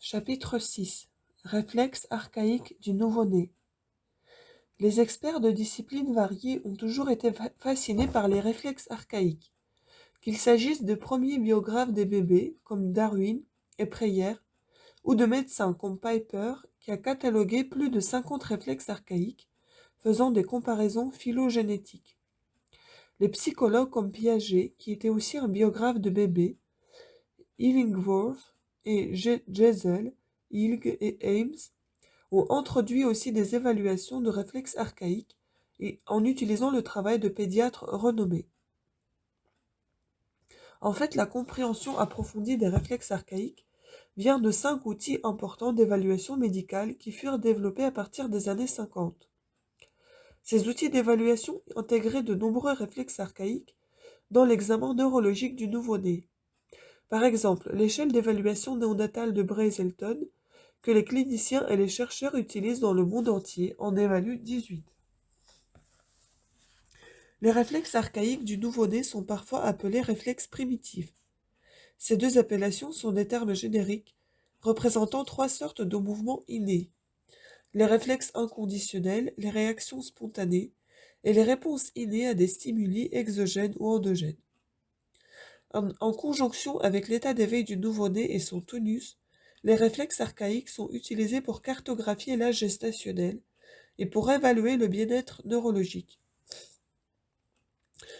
Chapitre 6. Réflexes archaïques du nouveau-né. Les experts de disciplines variées ont toujours été fascinés par les réflexes archaïques. Qu'il s'agisse de premiers biographes des bébés, comme Darwin et Preyer, ou de médecins comme Piper, qui a catalogué plus de 50 réflexes archaïques, faisant des comparaisons phylogénétiques. Les psychologues comme Piaget, qui était aussi un biographe de bébés, Illingworth et Gesell, Ilg et Ames, ont introduit aussi des évaluations de réflexes archaïques et en utilisant le travail de pédiatres renommés. En fait, la compréhension approfondie des réflexes archaïques vient de 5 outils importants d'évaluation médicale qui furent développés à partir des années 50. Ces outils d'évaluation intégraient de nombreux réflexes archaïques dans l'examen neurologique du nouveau-né. Par exemple, l'échelle d'évaluation néonatale de Brazelton, que les cliniciens et les chercheurs utilisent dans le monde entier, en évalue 18. Les réflexes archaïques du nouveau-né sont parfois appelés réflexes primitifs. Ces deux appellations sont des termes génériques représentant 3 sortes de mouvements innés: les réflexes inconditionnels, les réactions spontanées et les réponses innées à des stimuli exogènes ou endogènes. En conjonction avec l'état d'éveil du nouveau-né et son tonus, les réflexes archaïques sont utilisés pour cartographier l'âge gestationnel et pour évaluer le bien-être neurologique.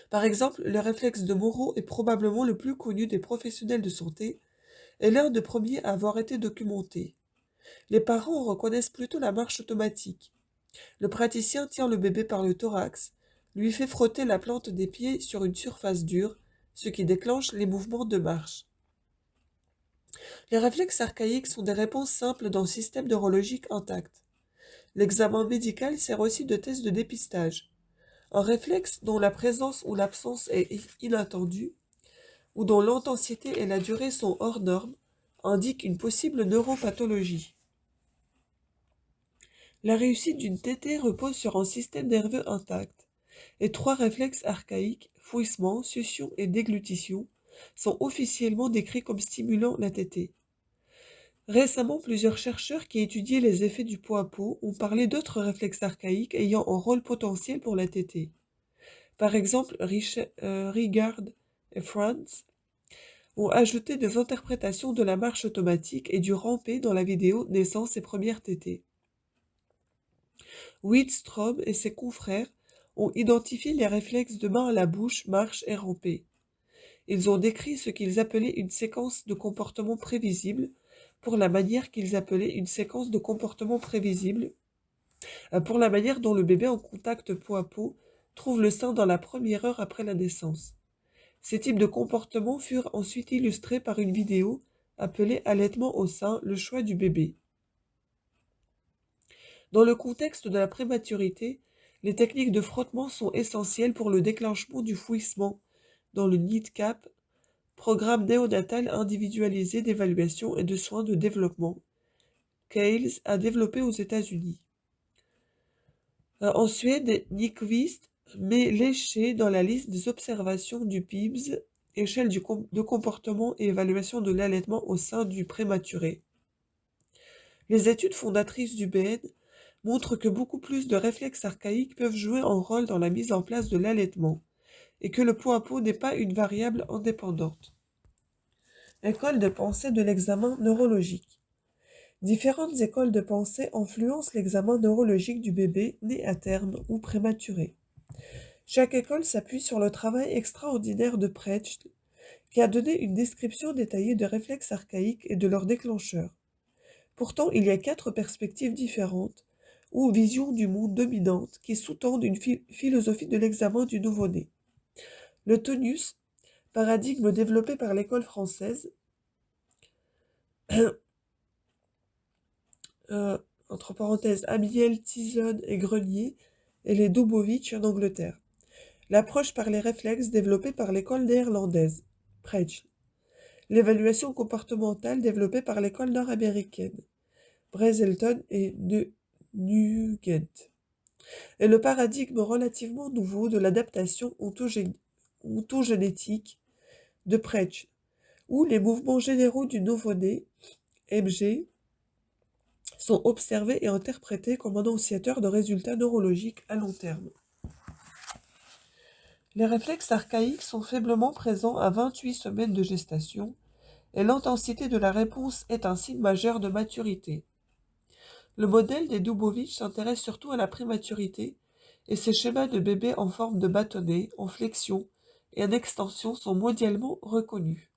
Par exemple, le réflexe de Moro est probablement le plus connu des professionnels de santé et l'un des premiers à avoir été documenté. Les parents reconnaissent plutôt la marche automatique. Le praticien tient le bébé par le thorax, lui fait frotter la plante des pieds sur une surface dure, ce qui déclenche les mouvements de marche. Les réflexes archaïques sont des réponses simples d'un système neurologique intact. L'examen médical sert aussi de test de dépistage. Un réflexe dont la présence ou l'absence est inattendue, ou dont l'intensité et la durée sont hors normes, indique une possible neuropathologie. La réussite d'une TT repose sur un système nerveux intact, et 3 réflexes archaïques, fouissement, succion et déglutition, sont officiellement décrits comme stimulant la TT. Récemment, plusieurs chercheurs qui étudiaient les effets du pot à pot ont parlé d'autres réflexes archaïques ayant un rôle potentiel pour la tétée. Par exemple, Rigard et Franz ont ajouté des interprétations de la marche automatique et du rampé dans la vidéo Naissance et première tétée. Widstrom et ses confrères ont identifié les réflexes de main à la bouche, marche et ramper. Ils ont décrit ce qu'ils appelaient une séquence de comportement prévisible pour la manière qu'ils appelaient une séquence de comportement prévisible pour la manière dont le bébé en contact peau à peau trouve le sein dans la première heure après la naissance. Ces types de comportements furent ensuite illustrés par une vidéo appelée Allaitement au sein, le choix du bébé. Dans le contexte de la prématurité, les techniques de frottement sont essentielles pour le déclenchement du fouissement dans le NEEDCAP, programme néonatal individualisé d'évaluation et de soins de développement, qu'Ailes a développé aux États-Unis. En Suède, Nyquist met léché dans la liste des observations du PIBS, échelle de comportement et évaluation de l'allaitement au sein du prématuré. Les études fondatrices du BN montrent que beaucoup plus de réflexes archaïques peuvent jouer un rôle dans la mise en place de l'allaitement, et que le pot à pot n'est pas une variable indépendante. École de pensée de l'examen neurologique. Différentes écoles de pensée influencent l'examen neurologique du bébé né à terme ou prématuré. Chaque école s'appuie sur le travail extraordinaire de Precht, qui a donné une description détaillée de réflexes archaïques et de leurs déclencheurs. Pourtant, il y a 4 perspectives différentes, ou visions du monde dominantes, qui sous-tendent une philosophie de l'examen du nouveau-né. Le tonus, paradigme développé par l'école française, entre parenthèses, Amiel, Tison et Grenier, et les Dubovitch en Angleterre. L'approche par les réflexes développée par l'école néerlandaise, Precht. L'évaluation comportementale développée par l'école nord-américaine, Brazelton et Nugent. Et le paradigme relativement nouveau de l'adaptation ontogénétique de Precht, où les mouvements généraux du nouveau-né, MG, sont observés et interprétés comme annonciateurs de résultats neurologiques à long terme. Les réflexes archaïques sont faiblement présents à 28 semaines de gestation et l'intensité de la réponse est un signe majeur de maturité. Le modèle des Dubovitch s'intéresse surtout à la prématurité et ces schémas de bébés en forme de bâtonnet, en flexion et en extension sont mondialement reconnus.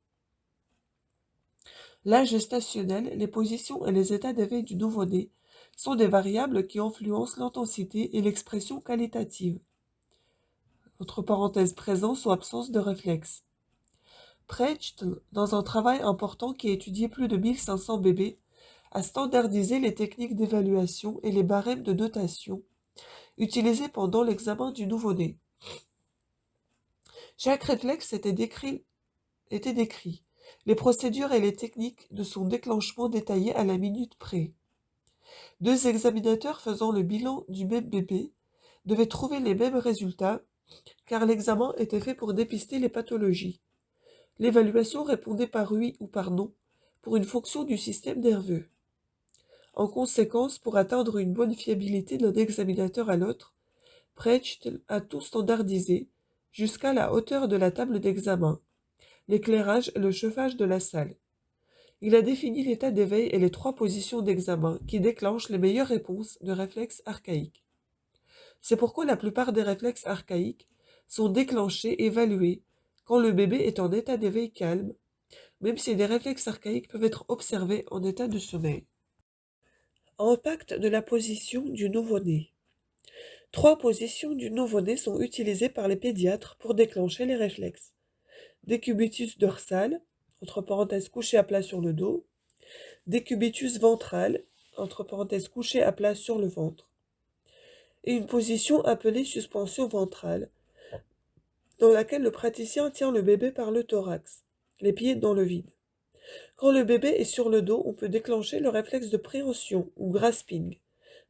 L'âge gestationnel, les positions et les états d'éveil du nouveau-né sont des variables qui influencent l'intensité et l'expression qualitative. Entre parenthèses, présence ou absence de réflexe. Precht, dans un travail important qui a étudié plus de 1500 bébés, a standardisé les techniques d'évaluation et les barèmes de notation utilisés pendant l'examen du nouveau-né. Chaque réflexe était décrit, les procédures et les techniques de son déclenchement détaillées à la minute près. 2 examinateurs faisant le bilan du même bébé devaient trouver les mêmes résultats car l'examen était fait pour dépister les pathologies. L'évaluation répondait par oui ou par non pour une fonction du système nerveux. En conséquence, pour atteindre une bonne fiabilité d'un examinateur à l'autre, Precht a tout standardisé jusqu'à la hauteur de la table d'examen, l'éclairage et le chauffage de la salle. Il a défini l'état d'éveil et les 3 positions d'examen qui déclenchent les meilleures réponses de réflexes archaïques. C'est pourquoi la plupart des réflexes archaïques sont déclenchés et évalués quand le bébé est en état d'éveil calme, même si des réflexes archaïques peuvent être observés en état de sommeil. Impact de la position du nouveau-né. 3 positions du nouveau-né sont utilisées par les pédiatres pour déclencher les réflexes. Décubitus dorsal, entre parenthèses couché à plat sur le dos, décubitus ventral, entre parenthèses couché à plat sur le ventre, et une position appelée suspension ventrale, dans laquelle le praticien tient le bébé par le thorax, les pieds dans le vide. Quand le bébé est sur le dos, on peut déclencher le réflexe de préhension ou grasping,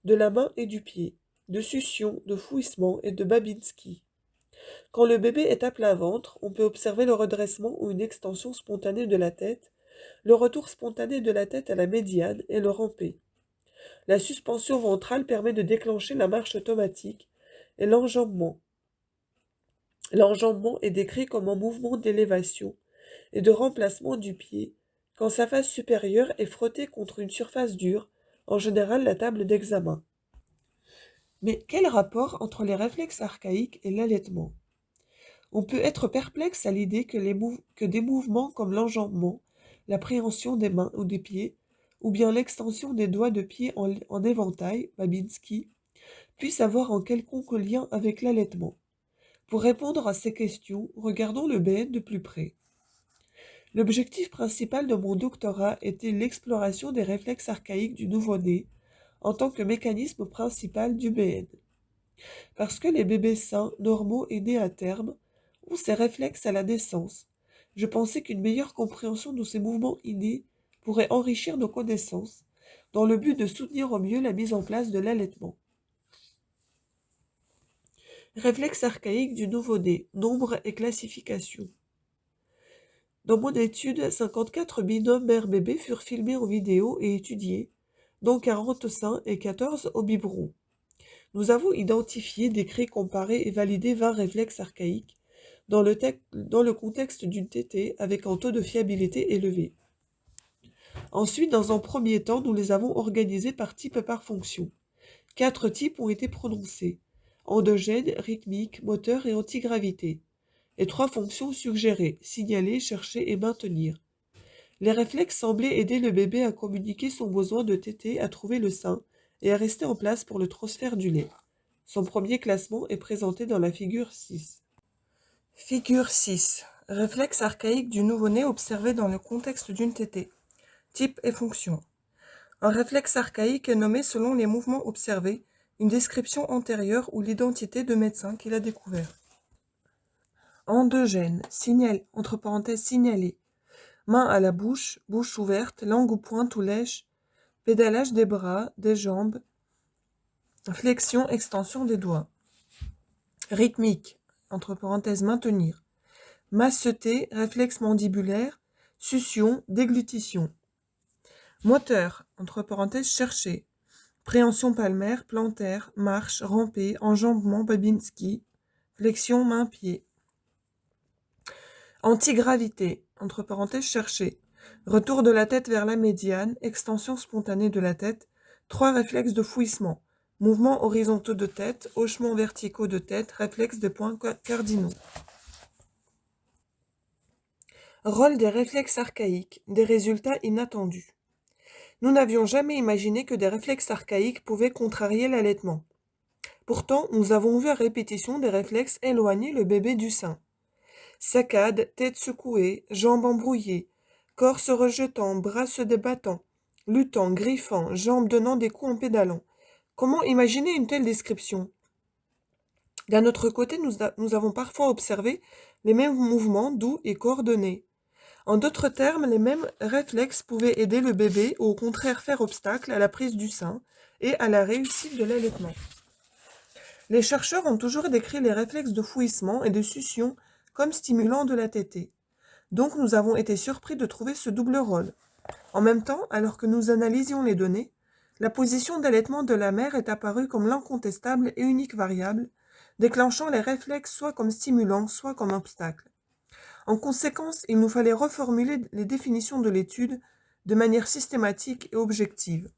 de la main et du pied, de succion, de fouissement et de Babinski. Quand le bébé est à plat ventre, on peut observer le redressement ou une extension spontanée de la tête, le retour spontané de la tête à la médiane et le rampé. La suspension ventrale permet de déclencher la marche automatique et l'enjambement. L'enjambement est décrit comme un mouvement d'élévation et de remplacement du pied quand sa face supérieure est frottée contre une surface dure, en général la table d'examen. Mais quel rapport entre les réflexes archaïques et l'allaitement? On peut être perplexe à l'idée que des mouvements comme l'enjambement, la préhension des mains ou des pieds, ou bien l'extension des doigts de pied en éventail, Babinski, puissent avoir un quelconque lien avec l'allaitement. Pour répondre à ces questions, regardons le BN de plus près. L'objectif principal de mon doctorat était l'exploration des réflexes archaïques du nouveau-né en tant que mécanisme principal du BN. Parce que les bébés sains, normaux et nés à terme ont ces réflexes à la naissance, je pensais qu'une meilleure compréhension de ces mouvements innés pourrait enrichir nos connaissances dans le but de soutenir au mieux la mise en place de l'allaitement. Réflexe archaïque du nouveau-né, nombre et classification. Dans mon étude, 54 binômes mère-bébé furent filmés en vidéo et étudiés, dont 40 seins et 14 au biberon. Nous avons identifié, décrit, comparé et validé 20 réflexes archaïques dans le contexte d'une tétée avec un taux de fiabilité élevé. Ensuite, dans un premier temps, nous les avons organisés par type et par fonction. 4 types ont été prononcés: endogène, rythmique, moteur et antigravité. Et 3 fonctions suggérées: signaler, chercher et maintenir. Les réflexes semblaient aider le bébé à communiquer son besoin de téter, à trouver le sein et à rester en place pour le transfert du lait. Son premier classement est présenté dans la figure 6. Figure 6. Réflexe archaïque du nouveau-né observé dans le contexte d'une tétée. Type et fonction. Un réflexe archaïque est nommé selon les mouvements observés, une description antérieure ou l'identité de médecin qui l'a découvert. Endogène, signal, entre parenthèses signalé. Main à la bouche, bouche ouverte, langue ou pointe ou lèche, pédalage des bras, des jambes, flexion, extension des doigts. Rythmique, entre parenthèses maintenir. Masseté, réflexe mandibulaire, succion, déglutition. Moteur, entre parenthèses, chercher. Préhension palmaire, plantaire, marche, ramper, enjambement, Babinski, flexion, main-pied. Antigravité, entre parenthèses, chercher. Retour de la tête vers la médiane, extension spontanée de la tête, 3 réflexes de fouissement. Mouvements horizontaux de tête, hochements verticaux de tête, réflexes des points cardinaux. Rôle des réflexes archaïques, des résultats inattendus. Nous n'avions jamais imaginé que des réflexes archaïques pouvaient contrarier l'allaitement. Pourtant, nous avons vu à répétition des réflexes éloigner le bébé du sein. Saccades, tête secouée, jambes embrouillées, corps se rejetant, bras se débattant, luttant, griffant, jambes donnant des coups en pédalant. Comment imaginer une telle description? D'un autre côté, nous avons parfois observé les mêmes mouvements doux et coordonnés. En d'autres termes, les mêmes réflexes pouvaient aider le bébé ou au contraire faire obstacle à la prise du sein et à la réussite de l'allaitement. Les chercheurs ont toujours décrit les réflexes de fouissement et de succion comme stimulant de la tétée. Donc nous avons été surpris de trouver ce double rôle. En même temps, alors que nous analysions les données, la position d'allaitement de la mère est apparue comme l'incontestable et unique variable, déclenchant les réflexes soit comme stimulants, soit comme obstacles. En conséquence, il nous fallait reformuler les définitions de l'étude de manière systématique et objective.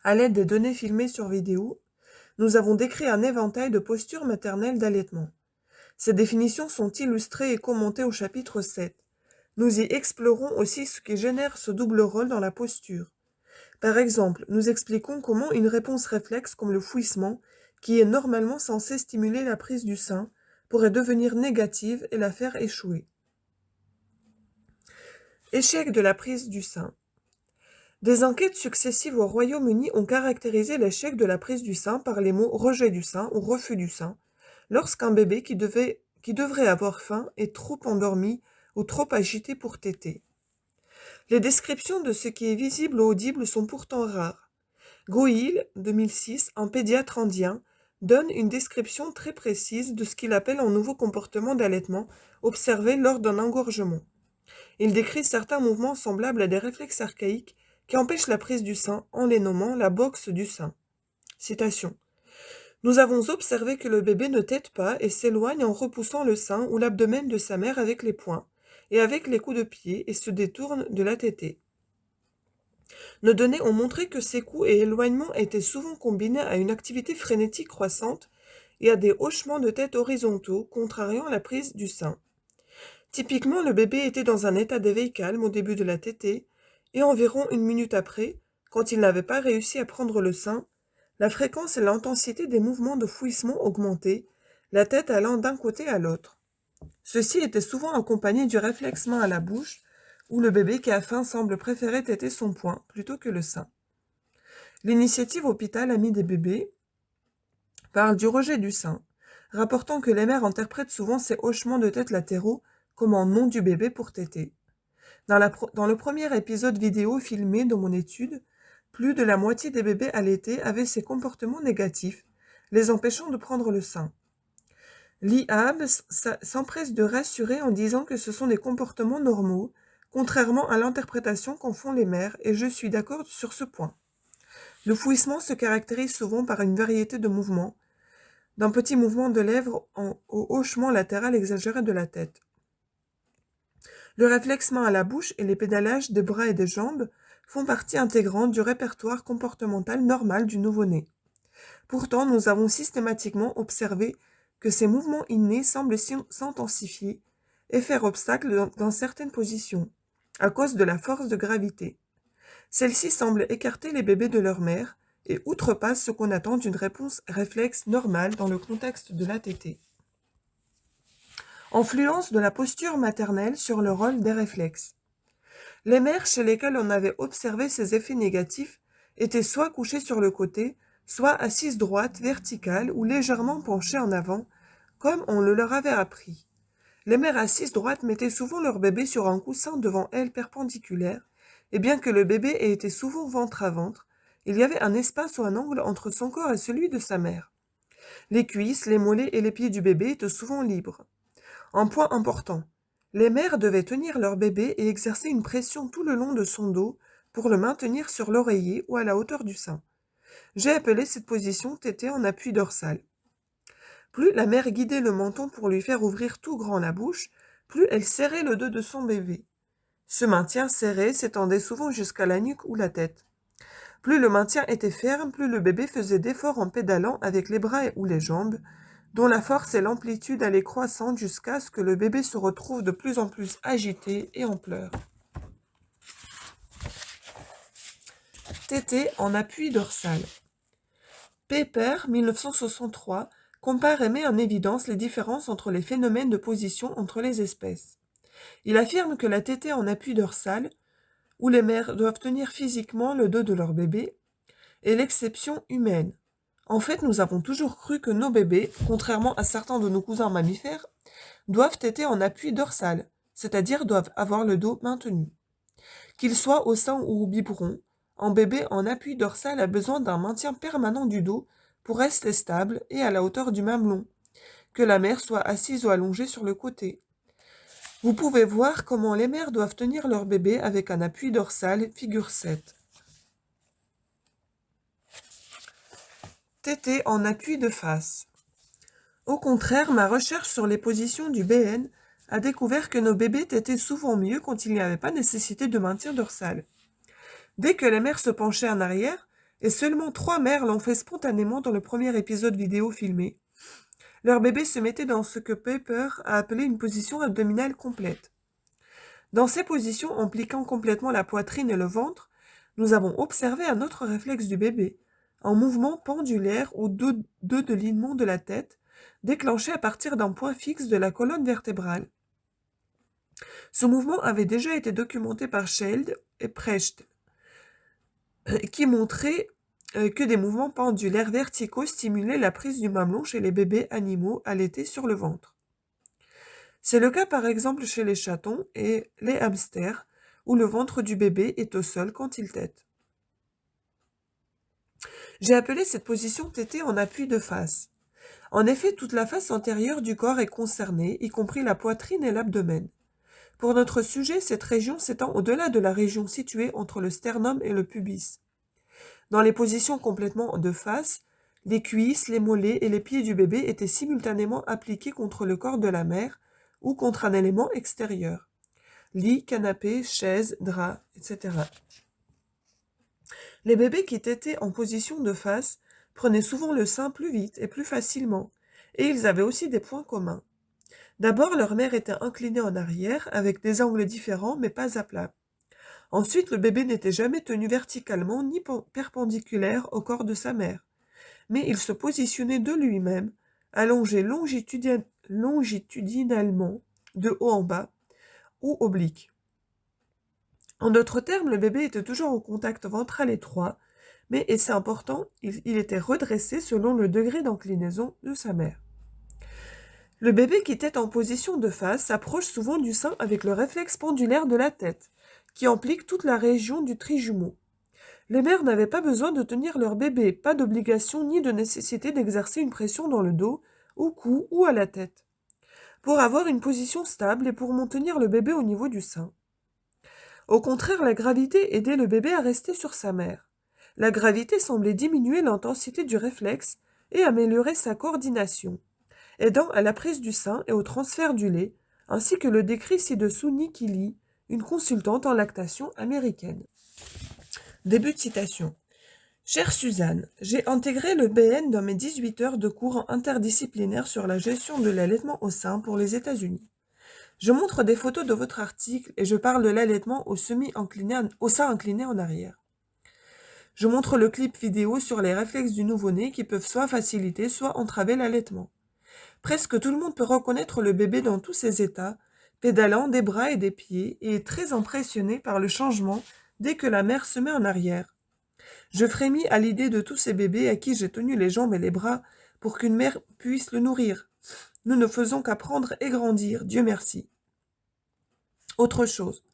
À l'aide des données filmées sur vidéo, nous avons décrit un éventail de postures maternelles d'allaitement. Ces définitions sont illustrées et commentées au chapitre 7. Nous y explorons aussi ce qui génère ce double rôle dans la posture. Par exemple, nous expliquons comment une réponse réflexe comme le fouissement, qui est normalement censé stimuler la prise du sein, pourrait devenir négative et la faire échouer. Échec de la prise du sein. Des enquêtes successives au Royaume-Uni ont caractérisé l'échec de la prise du sein par les mots rejet du sein ou refus du sein, lorsqu'un bébé qui devrait avoir faim est trop endormi ou trop agité pour téter. Les descriptions de ce qui est visible ou audible sont pourtant rares. Gohill, 2006, un pédiatre indien, donne une description très précise de ce qu'il appelle un nouveau comportement d'allaitement observé lors d'un engorgement. Il décrit certains mouvements semblables à des réflexes archaïques qui empêchent la prise du sein en les nommant la boxe du sein. Citation. Nous avons observé que le bébé ne tète pas et s'éloigne en repoussant le sein ou l'abdomen de sa mère avec les poings et avec les coups de pied et se détourne de la tétée. Nos données ont montré que ces coups et éloignements étaient souvent combinés à une activité frénétique croissante et à des hochements de tête horizontaux contrariant la prise du sein. Typiquement, le bébé était dans un état d'éveil calme au début de la tétée et environ une minute après, quand il n'avait pas réussi à prendre le sein, la fréquence et l'intensité des mouvements de fouissement augmentaient, la tête allant d'un côté à l'autre. Ceci était souvent accompagné du réflexe main à la bouche, où le bébé qui a faim semble préférer téter son poing plutôt que le sein. L'initiative Hôpital Amis des bébés parle du rejet du sein, rapportant que les mères interprètent souvent ces hochements de tête latéraux comme un nom du bébé pour téter. Dans le premier épisode vidéo filmé de mon étude, plus de la moitié des bébés allaités avaient ces comportements négatifs, les empêchant de prendre le sein. L'IAB s'empresse de rassurer en disant que ce sont des comportements normaux, contrairement à l'interprétation qu'en font les mères, et je suis d'accord sur ce point. Le fouissement se caractérise souvent par une variété de mouvements, d'un petit mouvement de lèvres au hochement latéral exagéré de la tête. Le réflexe main à la bouche et les pédalages des bras et des jambes font partie intégrante du répertoire comportemental normal du nouveau-né. Pourtant, nous avons systématiquement observé que ces mouvements innés semblent s'intensifier et faire obstacle dans certaines positions, à cause de la force de gravité. Celle-ci semble écarter les bébés de leur mère et outrepasse ce qu'on attend d'une réponse réflexe normale dans le contexte de la tétée. Influence de la posture maternelle sur le rôle des réflexes. Les mères chez lesquelles on avait observé ces effets négatifs étaient soit couchées sur le côté, soit assises droites, verticales ou légèrement penchées en avant, comme on le leur avait appris. Les mères assises droites mettaient souvent leur bébé sur un coussin devant elles perpendiculaire, et bien que le bébé ait été souvent ventre à ventre, il y avait un espace ou un angle entre son corps et celui de sa mère. Les cuisses, les mollets et les pieds du bébé étaient souvent libres. Un point important, les mères devaient tenir leur bébé et exercer une pression tout le long de son dos pour le maintenir sur l'oreiller ou à la hauteur du sein. J'ai appelé cette position tétée en appui dorsal. Plus la mère guidait le menton pour lui faire ouvrir tout grand la bouche, plus elle serrait le dos de son bébé. Ce maintien serré s'étendait souvent jusqu'à la nuque ou la tête. Plus le maintien était ferme, plus le bébé faisait d'efforts en pédalant avec les bras ou les jambes, dont la force et l'amplitude allaient croissant jusqu'à ce que le bébé se retrouve de plus en plus agité et en pleurs. Tétée en appui dorsal. Pepper, 1963, compare et met en évidence les différences entre les phénomènes de position entre les espèces. Il affirme que la tétée en appui dorsal, où les mères doivent tenir physiquement le dos de leur bébé, est l'exception humaine. En fait, nous avons toujours cru que nos bébés, contrairement à certains de nos cousins mammifères, doivent téter en appui dorsal, c'est-à-dire doivent avoir le dos maintenu. Qu'ils soient au sein ou au biberon, un bébé en appui dorsal a besoin d'un maintien permanent du dos pour rester stable et à la hauteur du mamelon, que la mère soit assise ou allongée sur le côté. Vous pouvez voir comment les mères doivent tenir leur bébé avec un appui dorsal, figure 7. Tétée en appui de face. Au contraire, ma recherche sur les positions du BN a découvert que nos bébés tétaient souvent mieux quand il n'y avait pas nécessité de maintien dorsal. Dès que les mères se penchaient en arrière, et seulement 3 mères l'ont fait spontanément dans le premier épisode vidéo filmé, leur bébé se mettait dans ce que Pepper a appelé une position abdominale complète. Dans ces positions impliquant complètement la poitrine et le ventre, nous avons observé un autre réflexe du bébé, un mouvement pendulaire ou de l'alignement de la tête, déclenché à partir d'un point fixe de la colonne vertébrale. Ce mouvement avait déjà été documenté par Scheld et Precht, qui montraient que des mouvements pendulaires verticaux stimulaient la prise du mamelon chez les bébés animaux allaités sur le ventre. C'est le cas par exemple chez les chatons et les hamsters, où le ventre du bébé est au sol quand il tète. J'ai appelé cette position tétée en appui de face. En effet, toute la face antérieure du corps est concernée, y compris la poitrine et l'abdomen. Pour notre sujet, cette région s'étend au-delà de la région située entre le sternum et le pubis. Dans les positions complètement de face, les cuisses, les mollets et les pieds du bébé étaient simultanément appliqués contre le corps de la mère ou contre un élément extérieur. Lit, canapé, chaise, drap, etc. Les bébés qui tétaient en position de face prenaient souvent le sein plus vite et plus facilement, et ils avaient aussi des points communs. D'abord, leur mère était inclinée en arrière, avec des angles différents, mais pas à plat. Ensuite, le bébé n'était jamais tenu verticalement ni perpendiculaire au corps de sa mère, mais il se positionnait de lui-même, allongé longitudinalement, de haut en bas, ou oblique. En d'autres termes, le bébé était toujours en contact ventral étroit, mais, et c'est important, il était redressé selon le degré d'inclinaison de sa mère. Le bébé qui était en position de face s'approche souvent du sein avec le réflexe pendulaire de la tête, qui implique toute la région du trijumeau. Les mères n'avaient pas besoin de tenir leur bébé, pas d'obligation ni de nécessité d'exercer une pression dans le dos, au cou ou à la tête, pour avoir une position stable et pour maintenir le bébé au niveau du sein. Au contraire, la gravité aidait le bébé à rester sur sa mère. La gravité semblait diminuer l'intensité du réflexe et améliorer sa coordination, aidant à la prise du sein et au transfert du lait, ainsi que le décrit ci-dessous Nikki Lee, une consultante en lactation américaine. Début de citation. Chère Suzanne, j'ai intégré le BN dans mes 18 heures de cours interdisciplinaires sur la gestion de l'allaitement au sein pour les États-Unis. Je montre des photos de votre article et je parle de l'allaitement au sein incliné en arrière. Je montre le clip vidéo sur les réflexes du nouveau-né qui peuvent soit faciliter, soit entraver l'allaitement. Presque tout le monde peut reconnaître le bébé dans tous ses états, pédalant des bras et des pieds, et est très impressionné par le changement dès que la mère se met en arrière. Je frémis à l'idée de tous ces bébés à qui j'ai tenu les jambes et les bras pour qu'une mère puisse le nourrir. Nous ne faisons qu'apprendre et grandir, Dieu merci. Autre chose,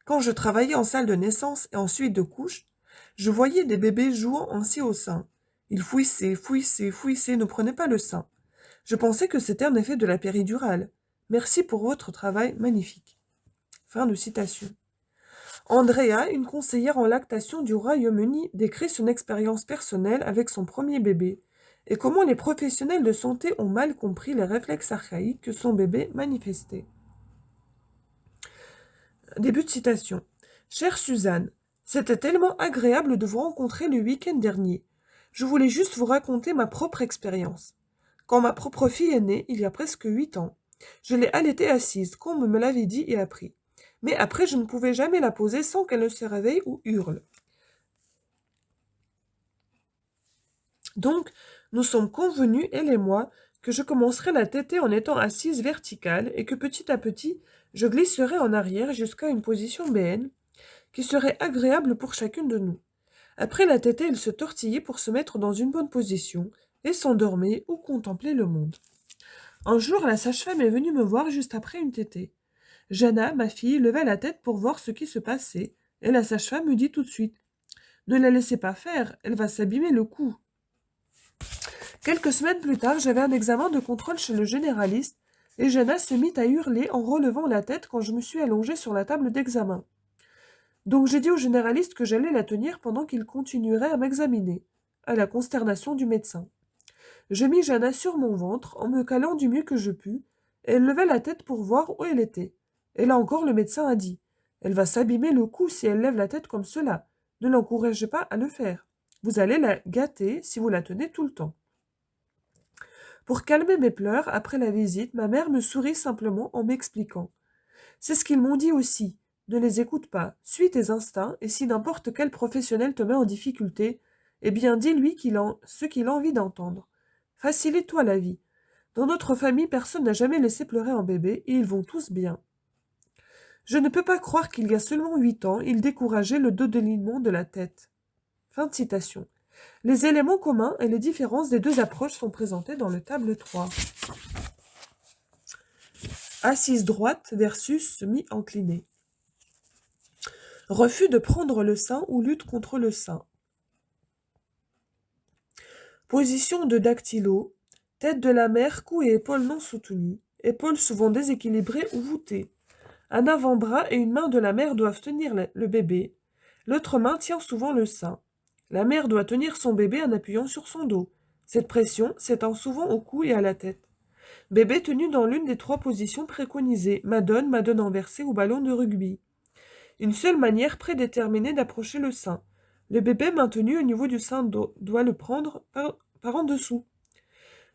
quand je travaillais en salle de naissance et ensuite de couche, je voyais des bébés jouant ainsi au sein. Ils fouissaient, ne prenaient pas le sein. Je pensais que c'était un effet de la péridurale. Merci pour votre travail magnifique. Fin de citation. Andrea, une conseillère en lactation du Royaume-Uni, décrit son expérience personnelle avec son premier bébé et comment les professionnels de santé ont mal compris les réflexes archaïques que son bébé manifestait. Début de citation. Chère Suzanne, c'était tellement agréable de vous rencontrer le week-end dernier. Je voulais juste vous raconter ma propre expérience. Quand ma propre fille est née, il y a presque 8 ans, je l'ai allaitée assise, comme me l'avait dit et appris. Mais après, je ne pouvais jamais la poser sans qu'elle ne se réveille ou hurle. Donc, nous sommes convenus, elle et moi, que je commencerai la tétée en étant assise verticale et que petit à petit, je glisserai en arrière jusqu'à une position BN qui serait agréable pour chacune de nous. Après la tétée, elle se tortillait pour se mettre dans une bonne position et s'endormait ou contemplait le monde. Un jour, la sage-femme est venue me voir juste après une tétée. Jana, ma fille, levait la tête pour voir ce qui se passait, et la sage-femme me dit tout de suite: Ne la laissez pas faire, elle va s'abîmer le cou. Quelques semaines plus tard, j'avais un examen de contrôle chez le généraliste, et Jana se mit à hurler en relevant la tête quand je me suis allongée sur la table d'examen. Donc j'ai dit au généraliste que j'allais la tenir pendant qu'il continuerait à m'examiner, à la consternation du médecin. Je mis Jana sur mon ventre en me calant du mieux que je pus, et elle levait la tête pour voir où elle était. Et là encore le médecin a dit: Elle va s'abîmer le cou si elle lève la tête comme cela. Ne l'encouragez pas à le faire. Vous allez la gâter si vous la tenez tout le temps. Pour calmer mes pleurs, après la visite, ma mère me sourit simplement en m'expliquant: C'est ce qu'ils m'ont dit aussi. Ne les écoute pas, suis tes instincts, et si n'importe quel professionnel te met en difficulté, eh bien dis-lui ce qu'il a envie d'entendre. Facilite-toi la vie. Dans notre famille, personne n'a jamais laissé pleurer un bébé, et ils vont tous bien. Je ne peux pas croire qu'il y a seulement 8 ans, il décourageait le dodelinnement de la tête. Fin de citation. Les éléments communs et les différences des deux approches sont présentés dans le table 3. Assise droite versus semi-inclinée. Refus de prendre le sein ou lutte contre le sein. Position de dactylo. Tête de la mère, cou et épaules non soutenues. Épaules souvent déséquilibrées ou voûtées. Un avant-bras et une main de la mère doivent tenir le bébé. L'autre main tient souvent le sein. La mère doit tenir son bébé en appuyant sur son dos. Cette pression s'étend souvent au cou et à la tête. Bébé tenu dans l'une des 3 positions préconisées, madone inversée ou ballon de rugby. Une seule manière prédéterminée d'approcher le sein. Le bébé maintenu au niveau du sein doit le prendre par en dessous.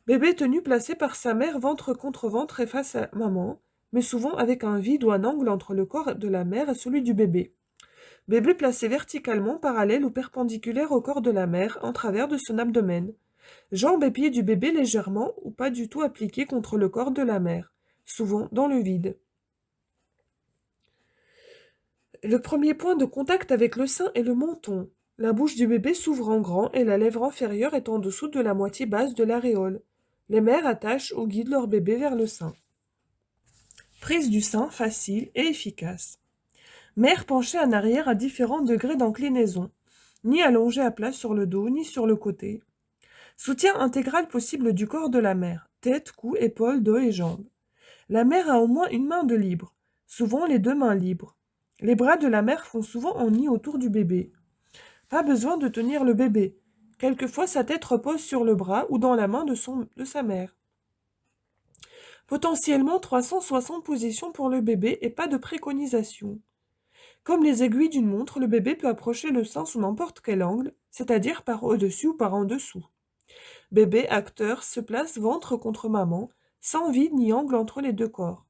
Bébé tenu placé par sa mère ventre contre ventre et face à maman, mais souvent avec un vide ou un angle entre le corps de la mère et celui du bébé. Bébé placé verticalement, parallèle ou perpendiculaire au corps de la mère, en travers de son abdomen. Jambes et pieds du bébé légèrement ou pas du tout appliqués contre le corps de la mère, souvent dans le vide. Le premier point de contact avec le sein est le menton. La bouche du bébé s'ouvre en grand et la lèvre inférieure est en dessous de la moitié basse de l'aréole. Les mères attachent ou guident leur bébé vers le sein. Prise du sein facile et efficace. Mère penchée en arrière à différents degrés d'inclinaison, ni allongée à plat sur le dos, ni sur le côté. Soutien intégral possible du corps de la mère, tête, cou, épaules, dos et jambes. La mère a au moins une main de libre, souvent les 2 mains libres. Les bras de la mère font souvent un nid autour du bébé. Pas besoin de tenir le bébé. Quelquefois sa tête repose sur le bras ou dans la main de sa mère. Potentiellement 360 positions pour le bébé et pas de préconisation. Comme les aiguilles d'une montre, le bébé peut approcher le sein sous n'importe quel angle, c'est-à-dire par au-dessus ou par en dessous. Bébé acteur se place ventre contre maman, sans vide ni angle entre les 2 corps.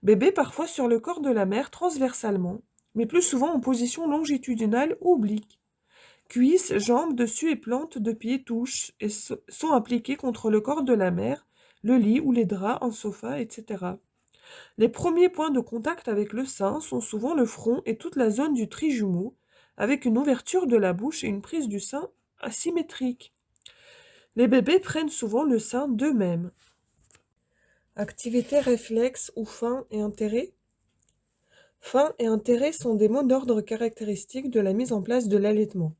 Bébé parfois sur le corps de la mère transversalement, mais plus souvent en position longitudinale ou oblique. Cuisses, jambes, dessus et plantes de pieds touchent et sont appliquées contre le corps de la mère, le lit ou les draps, un sofa, etc. Les premiers points de contact avec le sein sont souvent le front et toute la zone du trijumeau, avec une ouverture de la bouche et une prise du sein asymétrique. Les bébés prennent souvent le sein d'eux-mêmes. Activité réflexe ou faim et intérêt. Faim et intérêt sont des mots d'ordre caractéristiques de la mise en place de l'allaitement.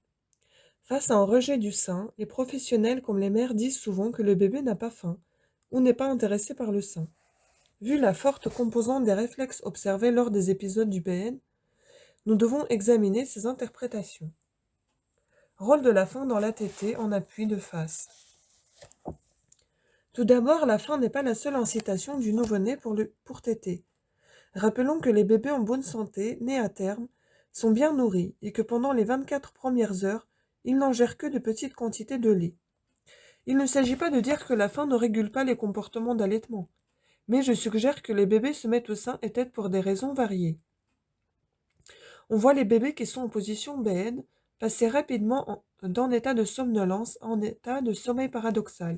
Face à un rejet du sein, les professionnels comme les mères disent souvent que le bébé n'a pas faim ou n'est pas intéressé par le sein. Vu la forte composante des réflexes observés lors des épisodes du PN, Nous devons examiner ces interprétations. Rôle de la faim dans la tétée en appui de face. Tout d'abord, la faim n'est pas la seule incitation du nouveau-né pour téter. Rappelons que les bébés en bonne santé, nés à terme, sont bien nourris et que pendant les 24 premières heures, ils n'ingèrent que de petites quantités de lait. Il ne s'agit pas de dire que la faim ne régule pas les comportements d'allaitement, mais je suggère que les bébés se mettent au sein et têtent pour des raisons variées. On voit les bébés qui sont en position BN passer rapidement d'un état de somnolence en état de sommeil paradoxal.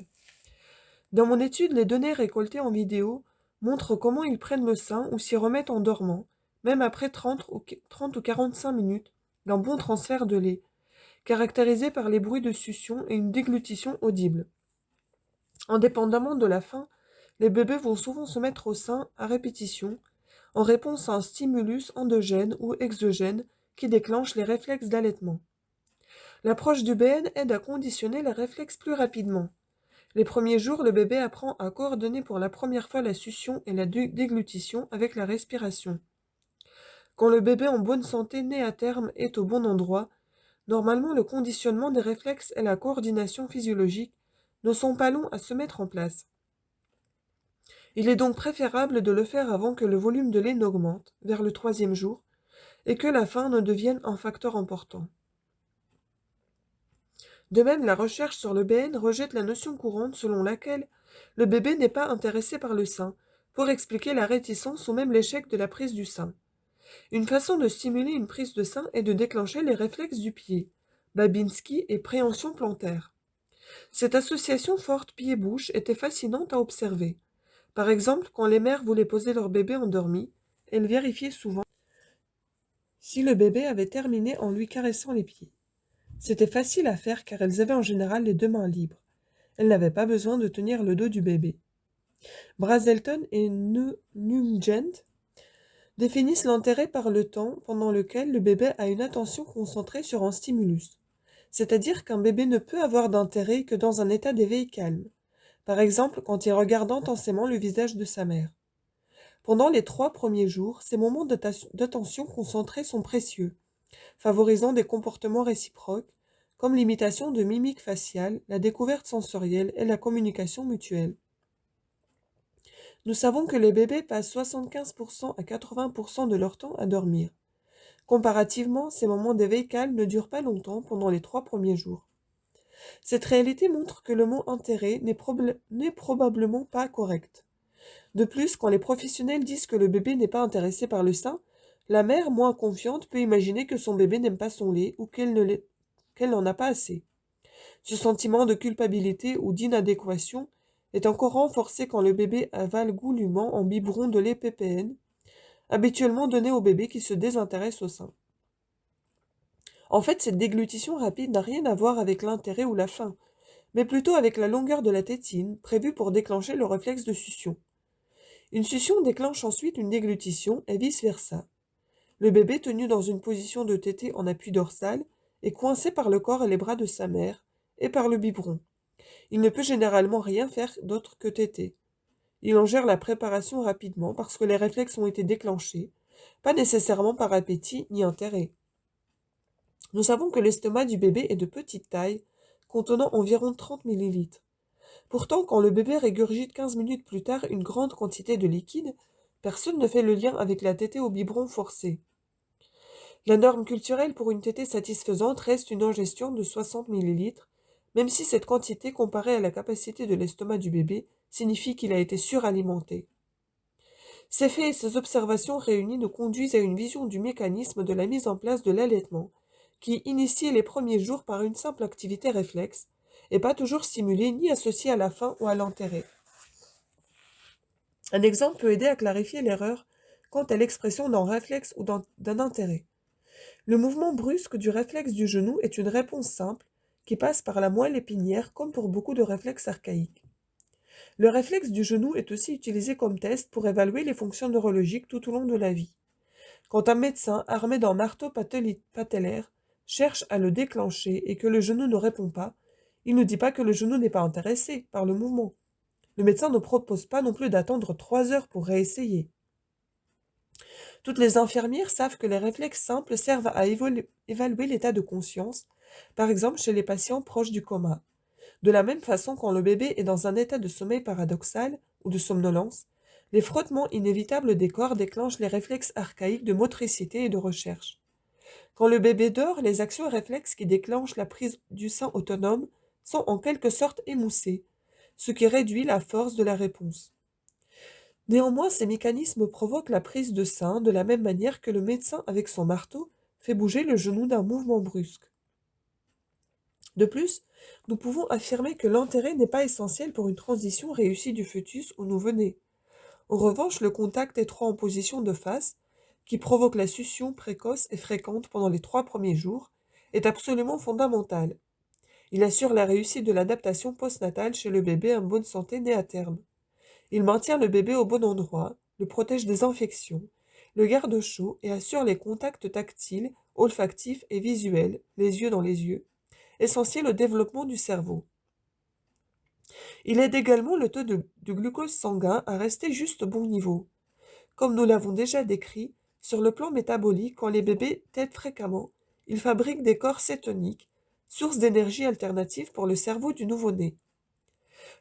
Dans mon étude, les données récoltées en vidéo montrent comment ils prennent le sein ou s'y remettent en dormant, même après 30 ou 45 minutes, d'un bon transfert de lait, caractérisé par les bruits de succion et une déglutition audible. Indépendamment de la faim, les bébés vont souvent se mettre au sein à répétition, en réponse à un stimulus endogène ou exogène qui déclenche les réflexes d'allaitement. L'approche du BN aide à conditionner les réflexes plus rapidement. Les premiers jours, le bébé apprend à coordonner pour la première fois la succion et la déglutition avec la respiration. Quand le bébé en bonne santé né à terme est au bon endroit, normalement le conditionnement des réflexes et la coordination physiologique ne sont pas longs à se mettre en place. Il est donc préférable de le faire avant que le volume de lait n'augmente, vers le 3e jour, et que la faim ne devienne un facteur important. De même, la recherche sur le BN rejette la notion courante selon laquelle le bébé n'est pas intéressé par le sein, pour expliquer la réticence ou même l'échec de la prise du sein. Une façon de stimuler une prise de sein est de déclencher les réflexes du pied, Babinski et préhension plantaire. Cette association forte pied-bouche était fascinante à observer. Par exemple, quand les mères voulaient poser leur bébé endormi, elles vérifiaient souvent si le bébé avait terminé en lui caressant les pieds. C'était facile à faire car elles avaient en général les 2 mains libres. Elles n'avaient pas besoin de tenir le dos du bébé. Brazelton et Nugent définissent l'intérêt par le temps pendant lequel le bébé a une attention concentrée sur un stimulus. C'est-à-dire qu'un bébé ne peut avoir d'intérêt que dans un état d'éveil calme. Par exemple, quand il regarde intensément le visage de sa mère. Pendant les 3 premiers jours, ces moments d'attention concentrée sont précieux, favorisant des comportements réciproques, comme l'imitation de mimiques faciales, la découverte sensorielle et la communication mutuelle. Nous savons que les bébés passent 75% à 80% de leur temps à dormir. Comparativement, ces moments d'éveil calme ne durent pas longtemps pendant les 3 premiers jours. Cette réalité montre que le mot intérêt n'est probablement pas correct. De plus, quand les professionnels disent que le bébé n'est pas intéressé par le sein, la mère, moins confiante, peut imaginer que son bébé n'aime pas son lait ou qu'elle n'en a pas assez. Ce sentiment de culpabilité ou d'inadéquation est encore renforcé quand le bébé avale goulûment un biberon de lait PPN, habituellement donné au bébé qui se désintéresse au sein. En fait, cette déglutition rapide n'a rien à voir avec l'intérêt ou la faim, mais plutôt avec la longueur de la tétine, prévue pour déclencher le réflexe de succion. Une succion déclenche ensuite une déglutition et vice-versa. Le bébé, tenu dans une position de tétée en appui dorsal, est coincé par le corps et les bras de sa mère et par le biberon. Il ne peut généralement rien faire d'autre que téter. Il en gère la préparation rapidement parce que les réflexes ont été déclenchés, pas nécessairement par appétit ni intérêt. Nous savons que l'estomac du bébé est de petite taille, contenant environ 30 ml. Pourtant, quand le bébé régurgite 15 minutes plus tard une grande quantité de liquide, personne ne fait le lien avec la tétée au biberon forcé. La norme culturelle pour une tétée satisfaisante reste une ingestion de 60 ml, même si cette quantité comparée à la capacité de l'estomac du bébé signifie qu'il a été suralimenté. Ces faits et ces observations réunies nous conduisent à une vision du mécanisme de la mise en place de l'allaitement, qui initie les premiers jours par une simple activité réflexe, et pas toujours stimulée ni associée à la faim ou à l'intérêt. Un exemple peut aider à clarifier l'erreur quant à l'expression d'un réflexe ou d'un intérêt. Le mouvement brusque du réflexe du genou est une réponse simple qui passe par la moelle épinière comme pour beaucoup de réflexes archaïques. Le réflexe du genou est aussi utilisé comme test pour évaluer les fonctions neurologiques tout au long de la vie. Quand un médecin armé d'un marteau patellaire cherche à le déclencher et que le genou ne répond pas, il ne dit pas que le genou n'est pas intéressé par le mouvement. Le médecin ne propose pas non plus d'attendre 3 heures pour réessayer. Toutes les infirmières savent que les réflexes simples servent à évaluer l'état de conscience, par exemple chez les patients proches du coma. De la même façon, quand le bébé est dans un état de sommeil paradoxal ou de somnolence, les frottements inévitables des corps déclenchent les réflexes archaïques de motricité et de recherche. Quand le bébé dort, les actions et réflexes qui déclenchent la prise du sein autonome sont en quelque sorte émoussés, ce qui réduit la force de la réponse. Néanmoins, ces mécanismes provoquent la prise de sein de la même manière que le médecin avec son marteau fait bouger le genou d'un mouvement brusque. De plus, nous pouvons affirmer que l'enterré n'est pas essentiel pour une transition réussie du fœtus au nouveau-né. En revanche, le contact étroit en position de face, qui provoque la succion précoce et fréquente pendant les 3 premiers jours, est absolument fondamental. Il assure la réussite de l'adaptation postnatale chez le bébé en bonne santé né à terme. Il maintient le bébé au bon endroit, le protège des infections, le garde chaud et assure les contacts tactiles, olfactifs et visuels, les yeux dans les yeux, essentiels au développement du cerveau. Il aide également le taux de glucose sanguin à rester juste au bon niveau. Comme nous l'avons déjà décrit, sur le plan métabolique, quand les bébés tètent fréquemment, ils fabriquent des corps cétoniques, source d'énergie alternative pour le cerveau du nouveau-né.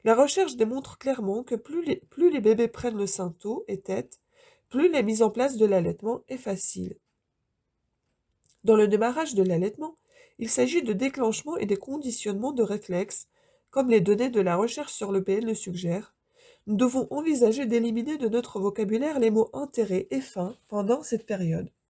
La recherche démontre clairement que plus les bébés prennent le sein tôt et têtent, plus la mise en place de l'allaitement est facile. Dans le démarrage de l'allaitement, il s'agit de déclenchement et de conditionnement de réflexes, comme les données de la recherche sur le PN le suggèrent. Nous devons envisager d'éliminer de notre vocabulaire les mots enterrés et fins pendant cette période.